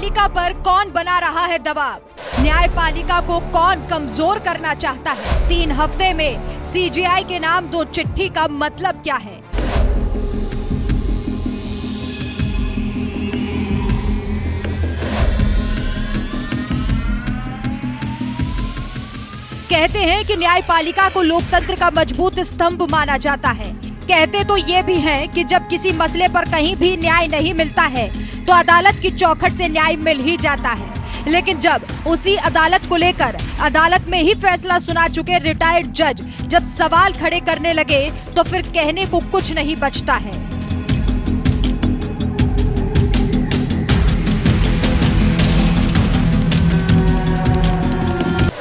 न्यायपालिका पर कौन बना रहा है दबाव? न्यायपालिका को कौन कमजोर करना चाहता है? 3 हफ्ते में सीजीआई के नाम 2 चिट्ठी का मतलब क्या है? कहते हैं कि न्यायपालिका को लोकतंत्र का मजबूत स्तंभ माना जाता है। कहते तो ये भी हैं कि जब किसी मसले पर कहीं भी न्याय नहीं मिलता है तो अदालत की चौखट से न्याय मिल ही जाता है। लेकिन जब उसी अदालत को लेकर अदालत में ही फैसला सुना चुके रिटायर्ड जज जब सवाल खड़े करने लगे तो फिर कहने को कुछ नहीं बचता है।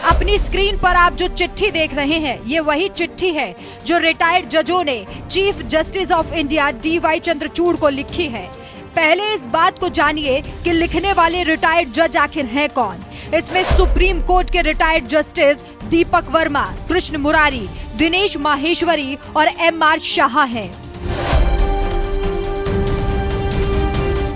अपनी स्क्रीन पर आप जो चिट्ठी देख रहे हैं ये वही चिट्ठी है जो रिटायर्ड जजों ने chief justice of India DY Chandrachud को लिखी है। पहले इस बात को जानिए कि लिखने वाले रिटायर्ड जज आखिर हैं कौन। इसमें सुप्रीम कोर्ट के रिटायर्ड जस्टिस दीपक वर्मा, कृष्ण मुरारी, दिनेश माहेश्वरी और MR शाह हैं।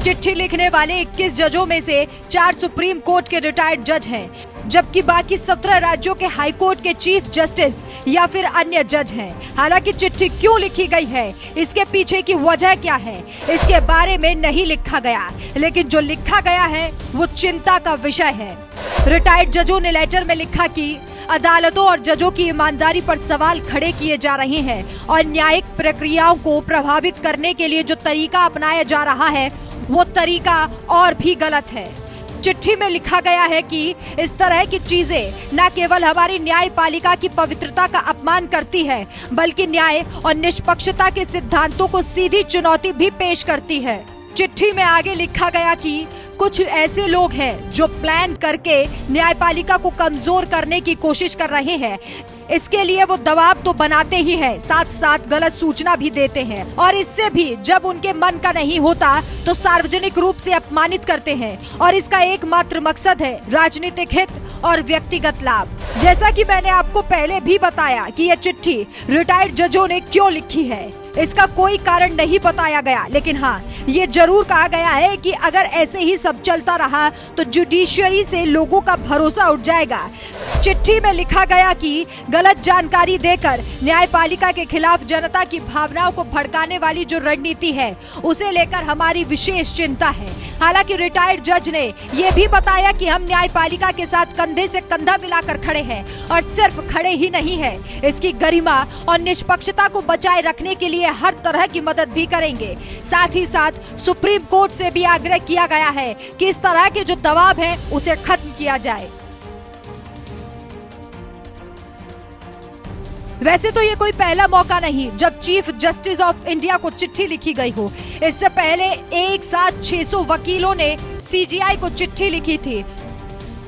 चिट्ठी लिखने वाले 21 जजों में से 4 सुप्रीम कोर्ट के रिटायर्ड जज हैं, जबकि बाकी 17 राज्यों के हाई कोर्ट के चीफ जस्टिस या फिर अन्य जज हैं। हालांकि चिट्ठी क्यों लिखी गई है, इसके पीछे की वजह क्या है, इसके बारे में नहीं लिखा गया, लेकिन जो लिखा गया है वो चिंता का विषय है। रिटायर्ड जजों ने लेटर में लिखा कि अदालतों और जजों की ईमानदारी पर सवाल खड़े किए जा रहे हैं और न्यायिक प्रक्रियाओं को प्रभावित करने के लिए जो तरीका अपनाया जा रहा है वो तरीका और भी गलत है। चिट्ठी में लिखा गया है कि इस तरह की चीजें न केवल हमारी न्यायपालिका की पवित्रता का अपमान करती है बल्कि न्याय और निष्पक्षता के सिद्धांतों को सीधी चुनौती भी पेश करती है। चिट्ठी में आगे लिखा गया कि कुछ ऐसे लोग हैं जो प्लान करके न्यायपालिका को कमजोर करने की कोशिश कर रहे हैं। इसके लिए वो दबाव तो बनाते ही हैं, साथ साथ गलत सूचना भी देते हैं और इससे भी जब उनके मन का नहीं होता तो सार्वजनिक रूप से अपमानित करते हैं और इसका एकमात्र मकसद है राजनीतिक हित और व्यक्तिगत लाभ। जैसा कि मैंने आपको पहले भी बताया कि यह चिट्ठी रिटायर्ड जजों ने क्यों लिखी है, इसका कोई कारण नहीं बताया गया, लेकिन हाँ ये जरूर कहा गया है कि अगर ऐसे ही सब चलता रहा तो जुडिशियरी से लोगों का भरोसा उठ जाएगा। चिट्ठी में लिखा गया कि गलत जानकारी देकर न्यायपालिका के खिलाफ जनता की भावनाओं को भड़काने वाली जो रणनीति है उसे लेकर हमारी विशेष चिंता है। हालांकि रिटायर्ड जज ने ये भी बताया कि हम न्यायपालिका के साथ कंधे से कंधा मिलाकर खड़े हैं और सिर्फ खड़े ही नहीं है, इसकी गरिमा और निष्पक्षता को बचाए रखने के लिए हर तरह की मदद भी करेंगे। साथ ही साथ सुप्रीम कोर्ट से भी आग्रह किया गया है कि इस तरह के जो दबाव है उसे खत्म किया जाए। वैसे तो ये कोई पहला मौका नहीं जब चीफ जस्टिस ऑफ इंडिया को चिट्ठी लिखी गई हो। इससे पहले एक साथ 600 वकीलों ने सीजीआई को चिट्ठी लिखी थी।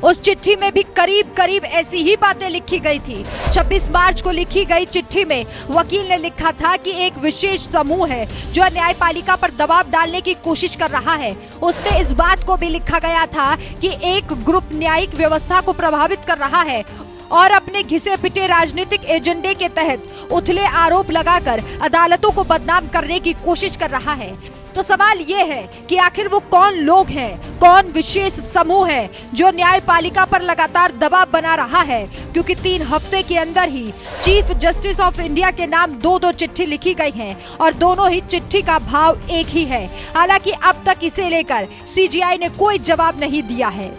उस चिट्ठी में भी करीब करीब ऐसी ही बातें लिखी गई थी। 26 मार्च को लिखी गई चिट्ठी में वकील ने लिखा था कि एक विशेष समूह है जो न्यायपालिका पर दबाव डालने की कोशिश कर रहा है। उसमें इस बात को भी लिखा गया था कि एक ग्रुप न्यायिक व्यवस्था को प्रभावित कर रहा है और अपने घिसे पिटे राजनीतिक एजेंडे के तहत उथले आरोप लगाकर अदालतों को बदनाम करने की कोशिश कर रहा है। तो सवाल ये है कि आखिर वो कौन लोग हैं, कौन विशेष समूह है जो न्यायपालिका पर लगातार दबाव बना रहा है, क्योंकि 3 हफ्ते के अंदर ही चीफ जस्टिस ऑफ इंडिया के नाम 2 चिट्ठी लिखी गई हैं और दोनों ही चिट्ठी का भाव एक ही है। हालांकि अब तक इसे लेकर सीजीआई ने कोई जवाब नहीं दिया है।